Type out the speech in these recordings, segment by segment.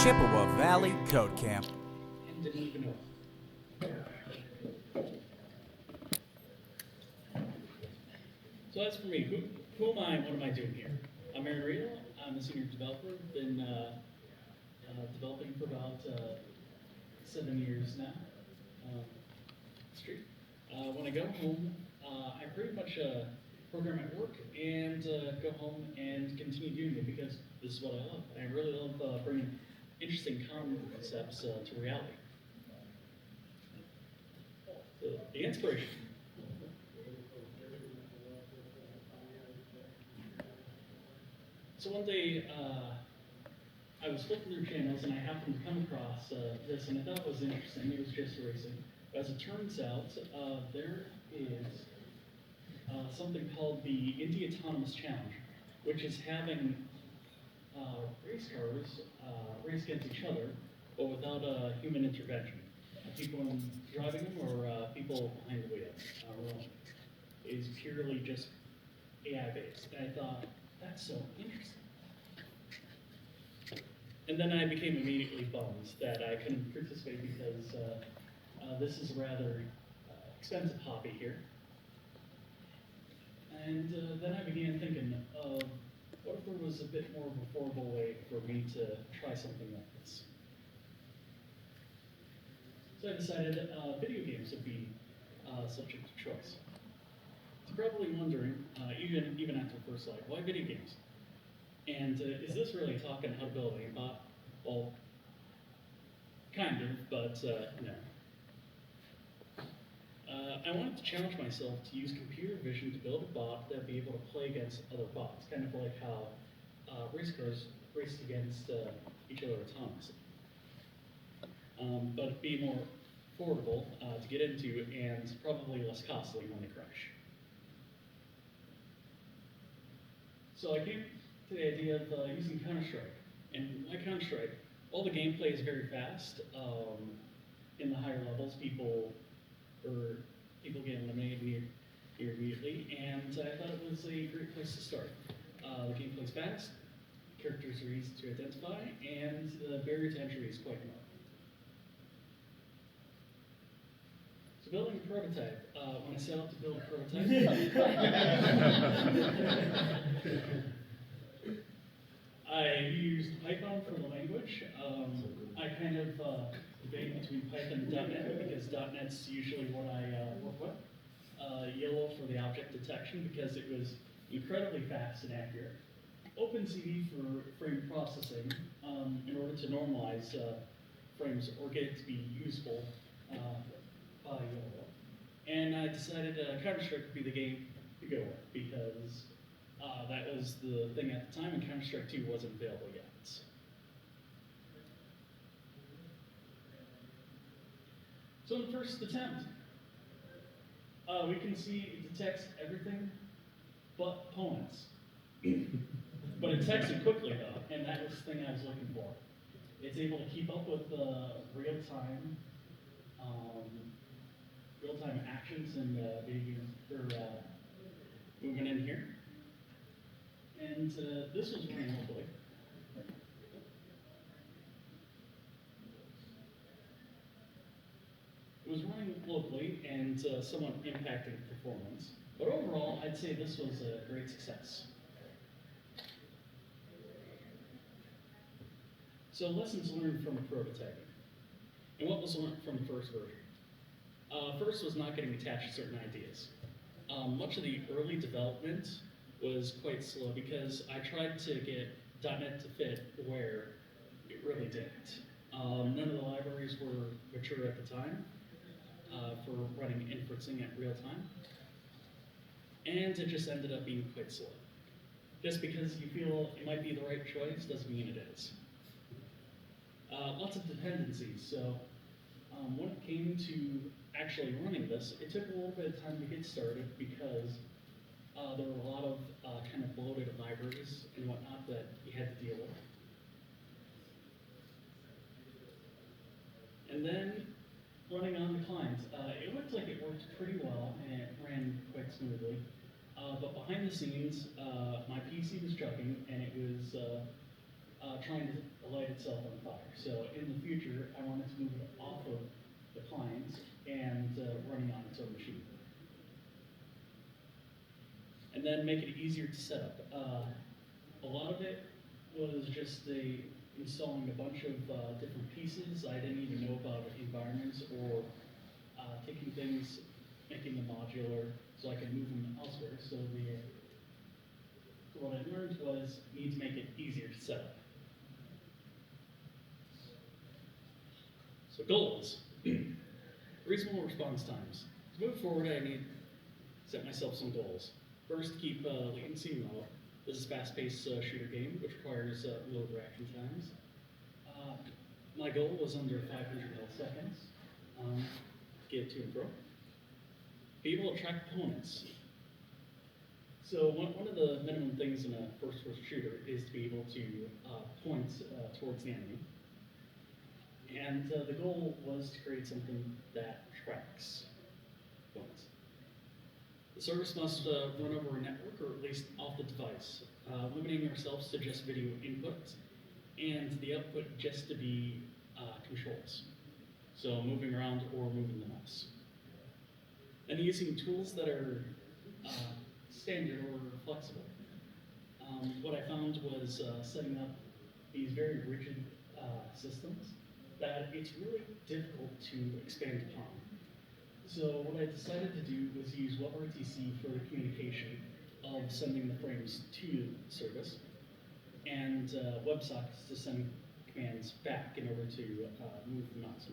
Chippewa Valley Code Camp. And didn't even know. So as for me, who am I and what am I doing here? I'm Aaron Riedel. I'm a senior developer. Been developing for about 7 years now. When I go home, I pretty much program at work and go home and continue doing it because this is what I love. I really love bringing interesting concepts to reality. So, the inspiration. So one day, I was flipping through channels and I happened to come across this, and I thought it was interesting. It was just racing. But as it turns out, there is something called the Indy Autonomous Challenge, which is having race cars race against each other, but without human intervention. People driving them or people behind the wheel. Is purely just AI based. And I thought, that's so interesting. And then I became immediately bummed that I couldn't participate because this is a rather expensive hobby here. And then I began thinking of what if there was a bit more of an affordable way for me to try something like this? So I decided video games would be subject to choice. You're probably wondering, even after first light, why video games? And is this really talking how to build a bot? Well, kind of, but no. I wanted to challenge myself to use computer vision to build a bot that would be able to play against other bots, kind of like how race cars raced against each other autonomously. But be more affordable to get into and probably less costly when they crash. So I came to the idea of using Counterstrike. And why Counterstrike? Well, the gameplay is very fast. In the higher levels, people get eliminated immediately, and I thought it was a great place to start. The gameplay's fast, characters are easy to identify, and the barrier to entry is quite low. So building a prototype, when I set out to build a prototype, I used Python for the language. I kind of debate between Python and .NET because .NET's usually what I work with. Yellow for the object detection because it was incredibly fast and accurate. OpenCV for frame processing in order to normalize frames or get it to be usable by Yellow. And I decided Counterstrike would be the game to go with because that was the thing at the time, and Counterstrike 2 wasn't available yet. So in the first attempt, we can see it detects everything but opponents. But it detects it quickly though, and that was the thing I was looking for. It's able to keep up with real-time actions and moving in here. And this was running locally. It was running locally and somewhat impacting performance. But overall, I'd say this was a great success. So lessons learned from prototyping. And what was learned from the first version? First was not getting attached to certain ideas. Much of the early development was quite slow because I tried to get .NET to fit where it really didn't. None of the libraries were mature at the time for running inferencing at real time. And it just ended up being quite slow. Just because you feel it might be the right choice doesn't mean it is. Lots of dependencies, so when it came to actually running this, it took a little bit of time to get started because there were a lot of kind of bloated libraries and whatnot that you had to deal with. And then running on the client, it looked like it worked pretty well and it ran quite smoothly. But behind the scenes, my PC was chugging and it was trying to light itself on fire. So in the future, I wanted to move it off of the client and running on its own machine. And then make it easier to set up. A lot of it was just installing a bunch of different pieces. I didn't even know about environments or taking things, making them modular so I could move them elsewhere. So what I learned was you need to make it easier to set up. So goals, reasonable response times. To move forward, I need to set myself some goals. First, keep latency low. This is a fast-paced shooter game, which requires low reaction times. My goal was under 500 milliseconds. Get to and fro. Be able to track opponents. So one of the minimum things in a first-person shooter is to be able to point towards the enemy. And the goal was to create something that tracks points. The service must run over a network or at least off the device, limiting ourselves to just video input and the output just to be controls. So moving around or moving the mouse. And using tools that are standard or flexible. What I found was setting up these very rigid systems that it's really difficult to expand upon. So what I decided to do was use WebRTC for the communication of sending the frames to the service, and WebSockets to send commands back in order to move the mouse.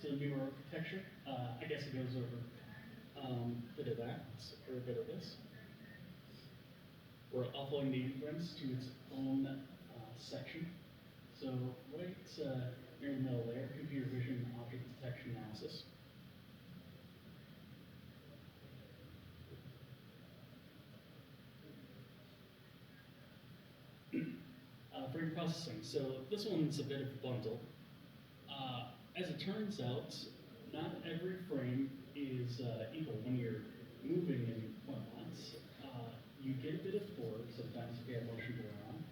So the new architecture, I guess it goes over a bit of that, or a bit of this. We're offloading the inference to its own section. So right near the middle there, computer vision object detection analysis. Frame processing. So this one's a bit of a bundle. As it turns out, not every frame is equal when you're moving in whatnot. You get a bit of blur sometimes if you have motion blur on,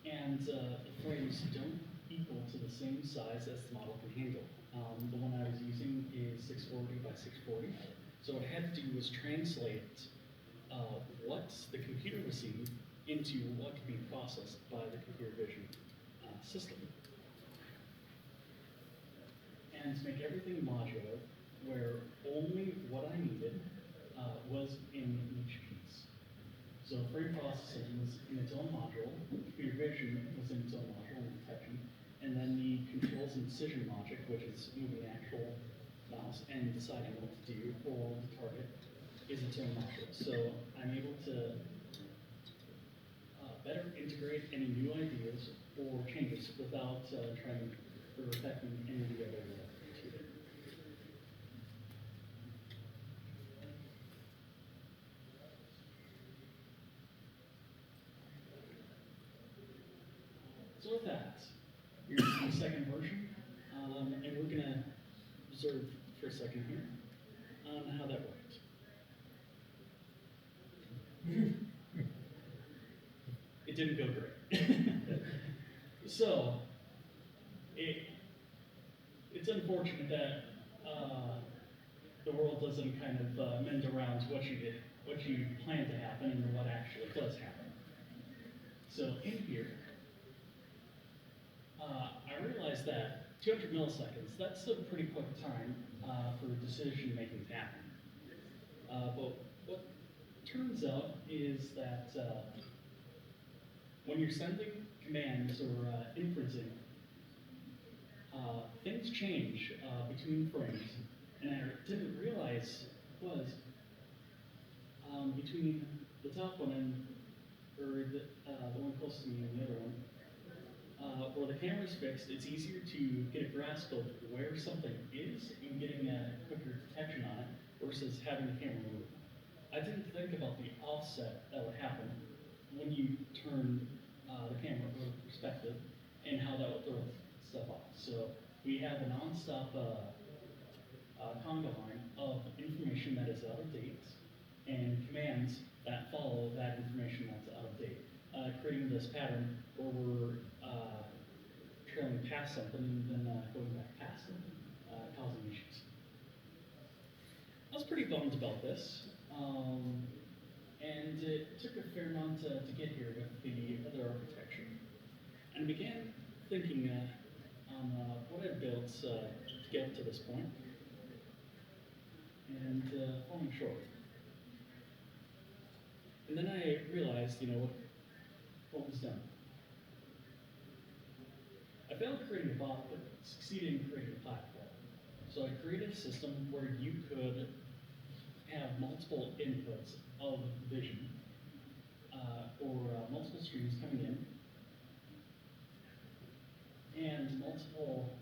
and the frames don't equal to the same size as the model can handle. The one I was using is 640 by 640, so what I had to do was translate what the computer was seeing into what could be processed by the computer vision system. And to make everything modular, where only what I needed was in each piece. So frame processing was in its own module, computer vision was in its own module and detection, and then the controls and decision logic, which is moving the actual mouse and deciding what to do for the target, is its own module. So I'm able to better integrate any new ideas or changes without trying or affecting any of the other tutor. So with that, here's the second version, and we're going to observe for a second here on how that worked. It didn't go great. So, it's unfortunate that the world doesn't kind of mend around what you plan to happen and what actually does happen. So in here, I realized that 200 milliseconds, that's a pretty quick time for decision making to happen. But what turns out is that when you're sending commands or inferencing, things change between frames. And I didn't realize was between the top one and, or the one close to me and the other one, where the camera's fixed, it's easier to get a grasp of where something is and getting a quicker detection on it versus having the camera move. I didn't think about the offset that would happen when you turn the camera over perspective and how that would throw stuff off. So we have a non-stop conga line of information that is out of date and commands that follow that information that's out of date, creating this pattern where we're trailing past something and then going back past it, causing issues. I was pretty bummed about this, and it took a fair amount to get here with the other architecture. And I began thinking on what I'd built to get to this point, and falling short. And then I realized, what was done. I failed creating a bot, but succeeded in creating a platform. So I created a system where you could have multiple inputs of vision, or multiple streams coming in, and multiple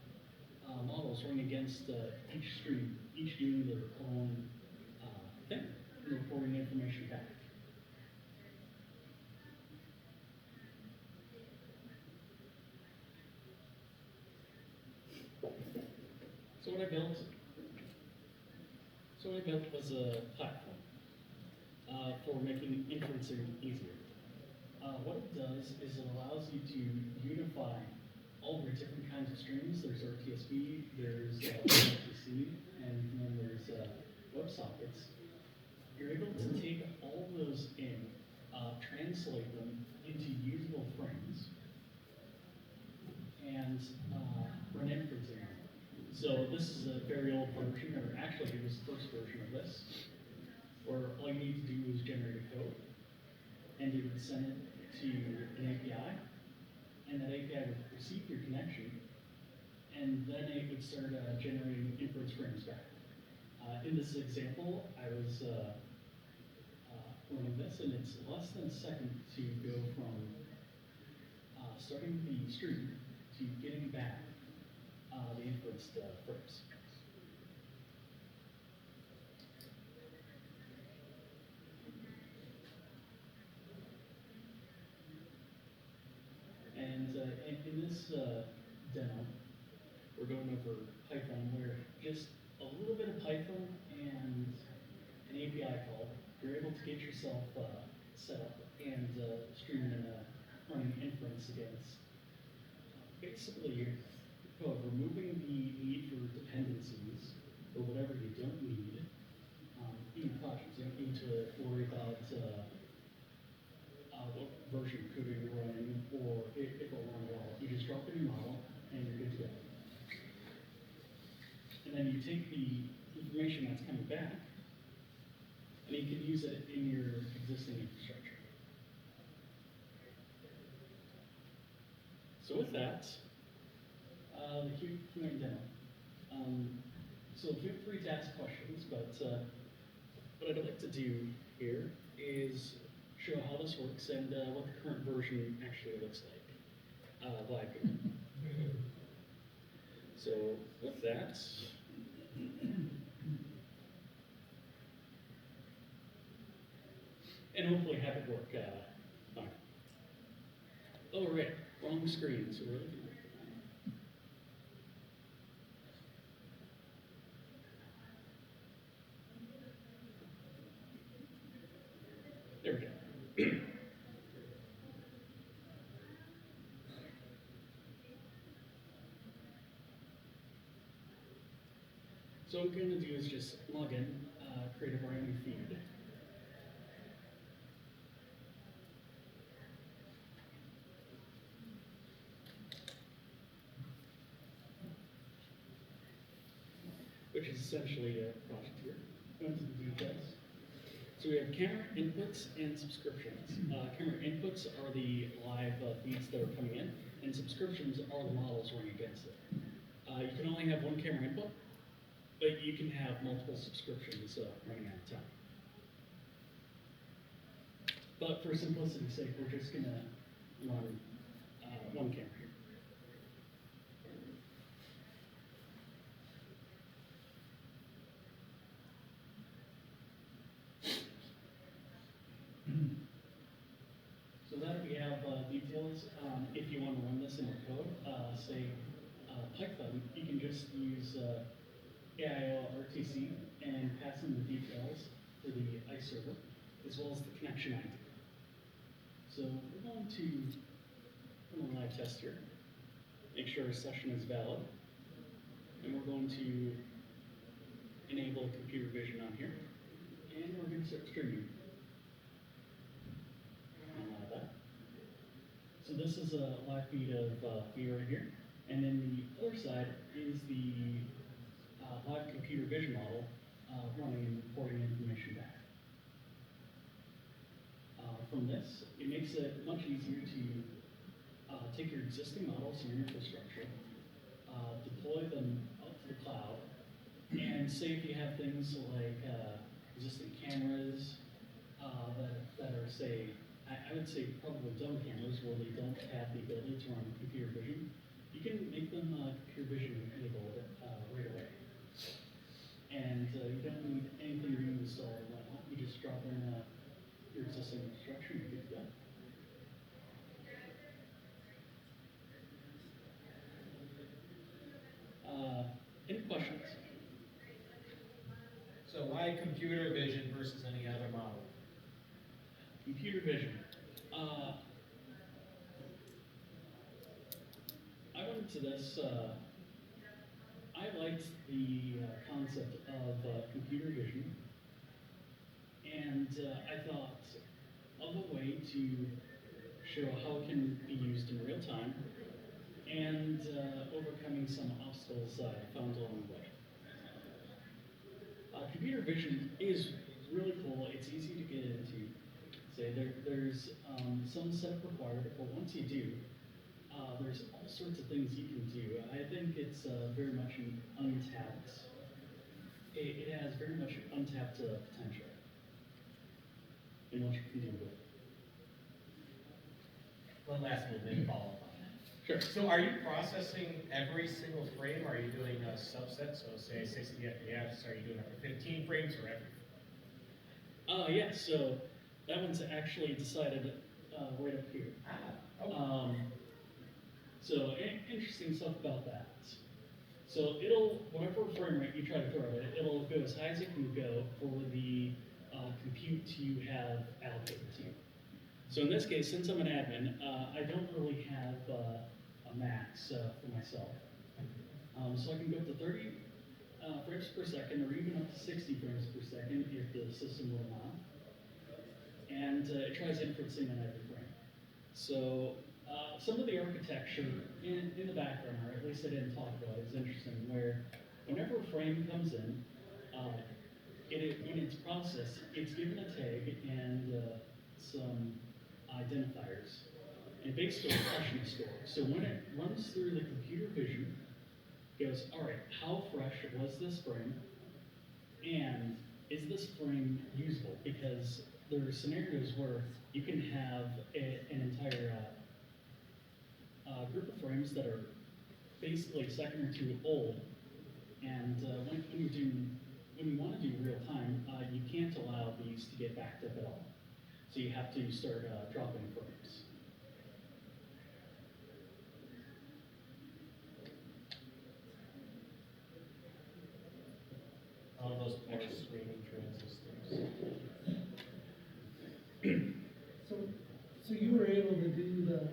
models running against each stream, each doing their own thing, and reporting information back. So what I built was a platform for making inferencing easier. What it does is it allows you to unify all the different kinds of streams. There's RTSP, there's RTC, and then there's WebSockets. You're able to take all those in, translate them into usable frames, and run inferencing on them. So this is a very old version, or actually it was the first version of this, where all you need to do is generate a code, and it would send it to an API, and that API would receive your connection, and then it would start generating inference frames back. In this example, I was running this, and it's less than a second to go from starting the stream to getting back the inferenced frames. And in this demo, we're going over Python, where just a little bit of Python and an API call, you're able to get yourself set up and streaming and running inference against basically removing the need for dependencies or whatever you don't need in projects. You don't need to worry about what version could be running or if it will run at all. You just drop in your model and you're good to go. And then you take the information that's coming back and you can use it in your existing infrastructure. So with that, the Q&A demo. So feel free to ask questions, but what I'd like to do here is show how this works and what the current version actually looks like live here. So with that, and hopefully have it work fine. Oh, right, wrong screen, so we're looking at there we go. So what we're going to do is just log in, create a brand new feed. Which is essentially a project here. Go into the details. So we have camera inputs and subscriptions. Camera inputs are the live feeds that are coming in, and subscriptions are the models running against it. You can only have one camera input, but you can have multiple subscriptions running at a time. But for simplicity's sake, we're just going to run one camera here. So that we have details. If you want to run this in your code, say Python, you can just use AIO RTC and pass in the details for the ICE server. as well as the connection ID. So we're going to run a live test here, make sure our session is valid, and we're going to enable computer vision on here, and we're going to start streaming. That. So this is a live feed of me right here, and then the other side is the live computer vision model running and reporting information back. From this, it makes it much easier to take your existing models in your infrastructure, deploy them up to the cloud, and say if you have things like existing cameras that are, say, I would say probably dumb cameras where they don't have the ability to run computer vision, you can make them computer vision enabled right away. And you don't need anything reinstalled and whatnot. You just drop in your existing infrastructure and you're good to go. Any questions? So why computer vision versus any other model? Computer vision. I went into this, I liked the concept of computer vision, and I thought of a way to show how it can be used in real time and overcoming some obstacles I found along the way. Computer vision is really cool. It's easy to get into. Say there's some setup required, but once you do, there's all sorts of things you can do. I think it's very much an untapped. It has very much untapped potential in what you can do with it. One last little bit follow-up on that. Sure. So are you processing every single frame? Are you doing a subset? So say 60 FPS, are you doing it for 15 frames or every? Yeah, so that one's actually decided right up here. Okay. So interesting stuff about that. So whatever frame rate you try to throw at it, it'll go as high as it can go for the compute you have allocated to you. So in this case, since I'm an admin, I don't really have a max for myself. So I can go up to 30 frames per second, or even up to 60 frames per second if the system will allow. And it tries inferencing on every frame. So some of the architecture in the background, or at least I didn't talk about, is interesting, where whenever a frame comes in, in its process, it's given a tag and some identifiers, and basically a question score. So when it runs through the computer vision, it goes, all right, how fresh was this frame, and is this frame usable? Because there are scenarios where you can have an entire group of frames that are basically a second or two old, and when you want to do real time, you can't allow these to get backed up at all. So you have to start dropping frames. All those poor screening transistors. So you were able to do the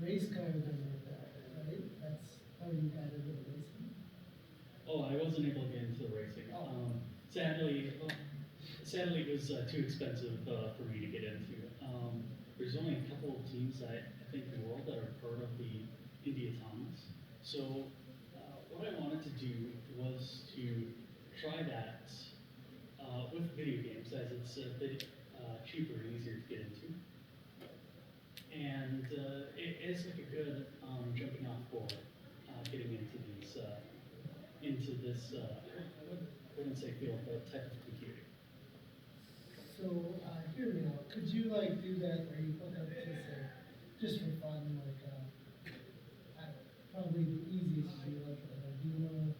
race car thing with that, right? That's how you got into the racing? Oh, I wasn't able to get into the racing. Sadly, it was too expensive for me to get into. There's only a couple of teams I think in the world that are part of the Indy Atomics. So what I wanted to do was to try that with video games, as it's a bit cheaper and easier to get into. And it is like a good jumping off board getting into these, into this, I wouldn't say field, but type of computing. So, hear me out. Could you like do that where you hook up to say, just for fun, like, probably the easiest would be like a Arduino,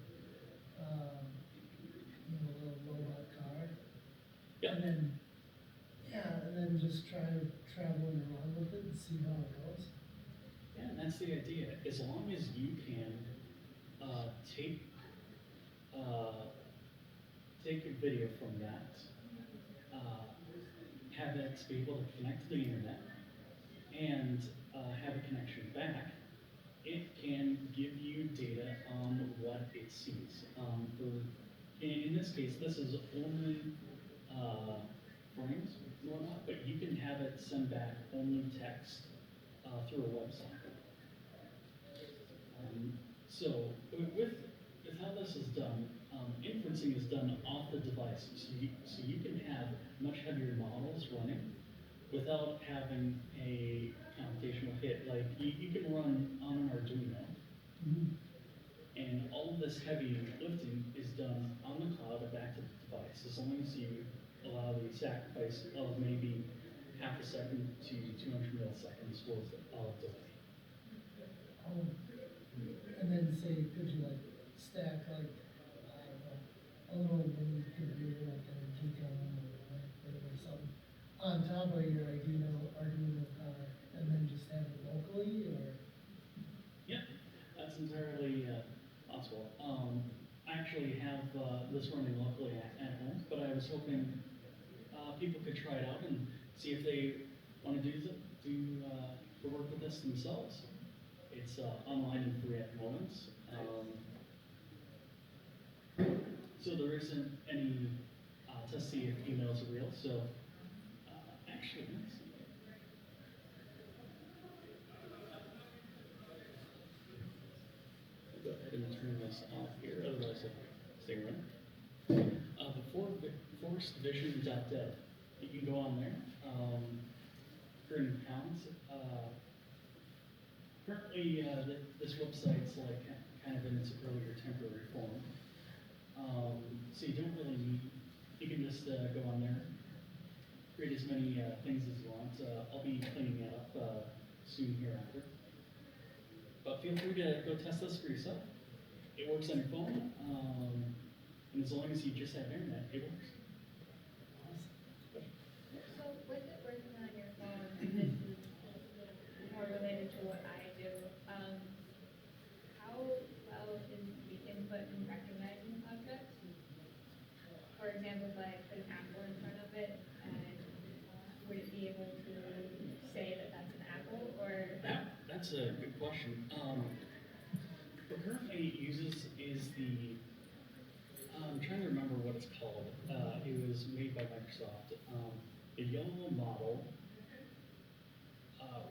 little robot car. Yep. And then just try traveling around with it and see how it goes. Yeah, and that's the idea. As long as you can take a video from that, have it be able to connect to the internet and have a connection back, it can give you data on what it sees. In this case, this is only frames and whatnot, but you can have it send back only text through a website. With how this is done, inferencing is done off the device, so you can have much heavier models running without having a computational hit. Like you can run on an Arduino, and all of this heavy lifting is done on the cloud and back to the device, as long as you allow the sacrifice of maybe half a second to 200 milliseconds worth of delay. And then say, could you like stack like, I don't know, a little mini computer like a G-Con or something on top of your Arduino card, and then just have it locally, or? Yeah, that's entirely possible. I actually have this running locally at home, but I was hoping people could try it out and see if they want to do the work with this themselves. It's online and free at the moment. So there isn't any to see if emails are real. So actually, let's see. I'll go ahead and turn this off here, otherwise it'll stay running. Forcedvision.dev. You can go on there. Current accounts. Currently, this website's like kind of in its earlier temporary form. So you don't really need, you can just go on there, create as many things as you want. I'll be cleaning it up soon hereafter. But feel free to go test this for yourself. It works on your phone, and as long as you just have internet, it works. So with it working on your phone, this is more related to what I do. How well is the input in recognizing objects? For example, if I put an apple in front of it, and would it be able to say that that's an apple, or? That's a good question. What currently it uses is I'm trying to remember what it's called. It was made by Microsoft. The YOLO model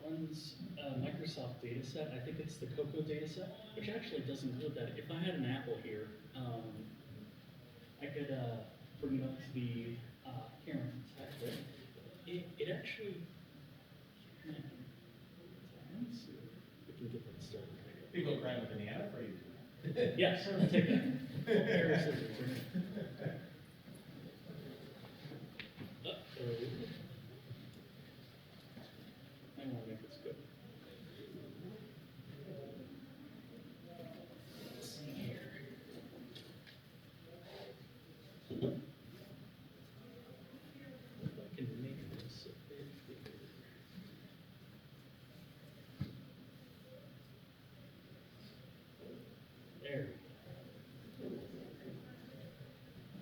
runs a Microsoft data set. I think it's the Cocoa data set, which actually does include that. If I had an apple here, I could bring it up to the camera and detect it. It actually, let's see if we can get that started. People are crying with an banana for you. Yes, take that. Pair of scissors. I want to make this good. Let's see here. If I can make this a bit bigger. There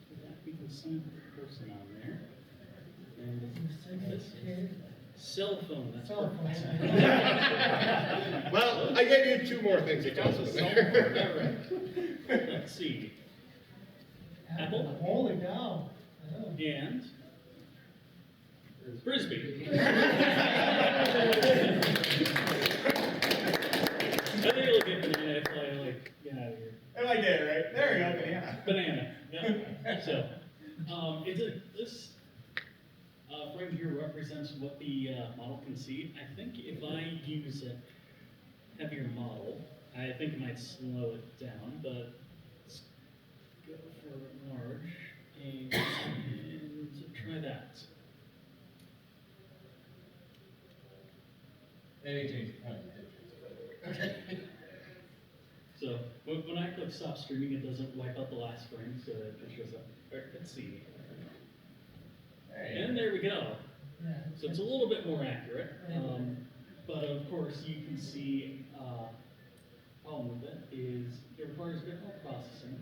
we go. We can see the person on there. And this cell phone, that's Cell perfect. phone. Well, I gave you two more things to tell us. Let's see. Apple. Holy cow. Yeah. And Frisbee. I think it'll get banana if I get out of here. And I did, right? There you go, banana. Banana. Yeah. So, this frame here represents what the model can see. I think if I use a heavier model, I think it might slow it down, but let's go for large and try that. Maybe change the point. So when I click stop streaming, it doesn't wipe out the last frame, so it shows up. All right, let's see. And there we go. Yeah. So it's a little bit more accurate, but of course you can see problem with it is it requires a bit more processing.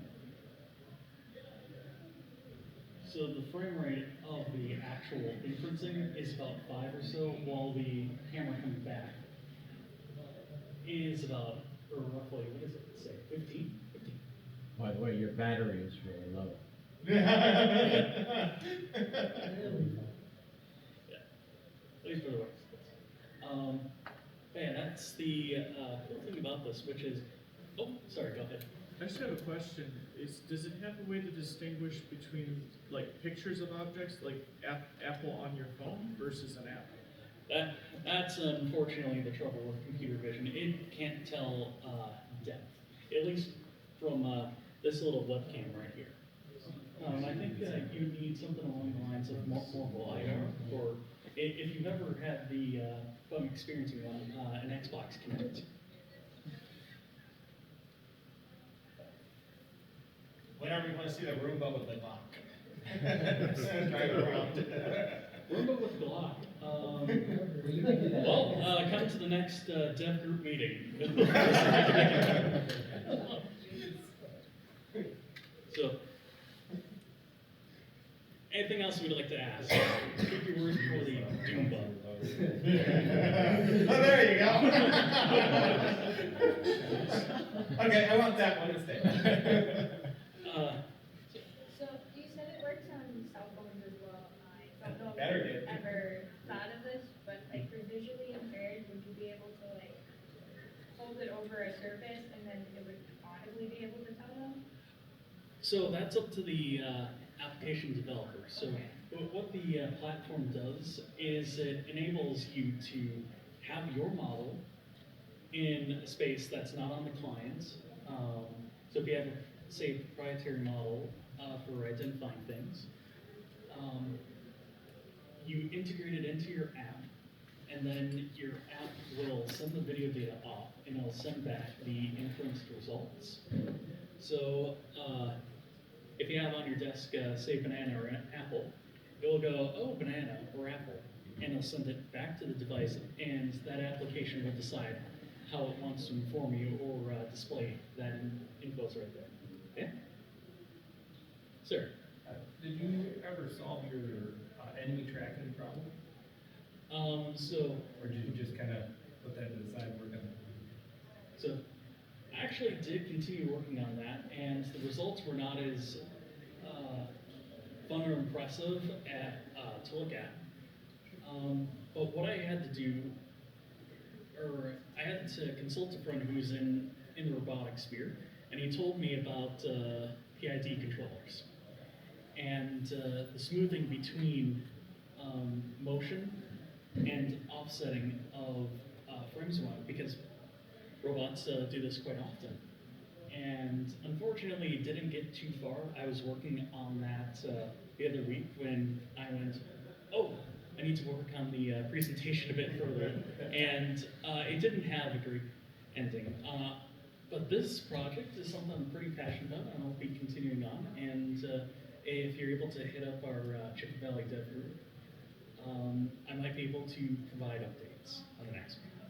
So the frame rate of the actual inferencing is about 5 or so, while the camera coming back is about, or roughly, what does it say, 15? 15. By the way, your battery is really low. Yeah, at least for the works. Man, that's the cool thing about this, which is, oh, sorry, go ahead. I just have a question. Does it have a way to distinguish between like pictures of objects, like Apple on your phone versus an app? That's unfortunately the trouble with computer vision. It can't tell depth, at least from this little webcam right here. I think you need something along the lines of more LiDAR, or if you've ever had the fun experiencing one, an Xbox Kinect. Whenever you want to see the Roomba with the lock. Drive around. Roomba with Glock. Well, Well, come to the next dev group meeting. So, anything else we'd like to ask? Keep your word for the Doomba. Oh, there you go. Okay, I want that one instead. So you said it works on cell phones as well. I don't know if Better you've did. ever thought of this, but like for visually impaired, would you be able to like hold it over a surface and then it would audibly be able to tell them? So that's up to the application developer. So what the platform does is it enables you to have your model in a space that's not on the client. So if you have, say, a proprietary model for identifying things, you integrate it into your app, and then your app will send the video data off, and it'll send back the inferenced results. So if you have on your desk, say, banana or an apple, it will go, oh, banana or apple, and it'll send it back to the device, and that application will decide how it wants to inform you or display that info's right there. Okay? Sir? Did you ever solve your enemy tracking problem? So Or did you just kind of put that to the side and work on it? So I actually did continue working on that, and the results were not as fun or impressive to look at. But what I had to do, or I had to consult a friend who's in the robotics sphere, and he told me about PID controllers and the smoothing between motion and offsetting of frames of mind, because robots do this quite often. And unfortunately, it didn't get too far. I was working on that the other week when I went, oh, I need to work on the presentation a bit further. And it didn't have a great ending. But this project is something I'm pretty passionate about, and I'll be continuing on. And if you're able to hit up our Chicken Valley Dev group, I might be able to provide updates on the next one.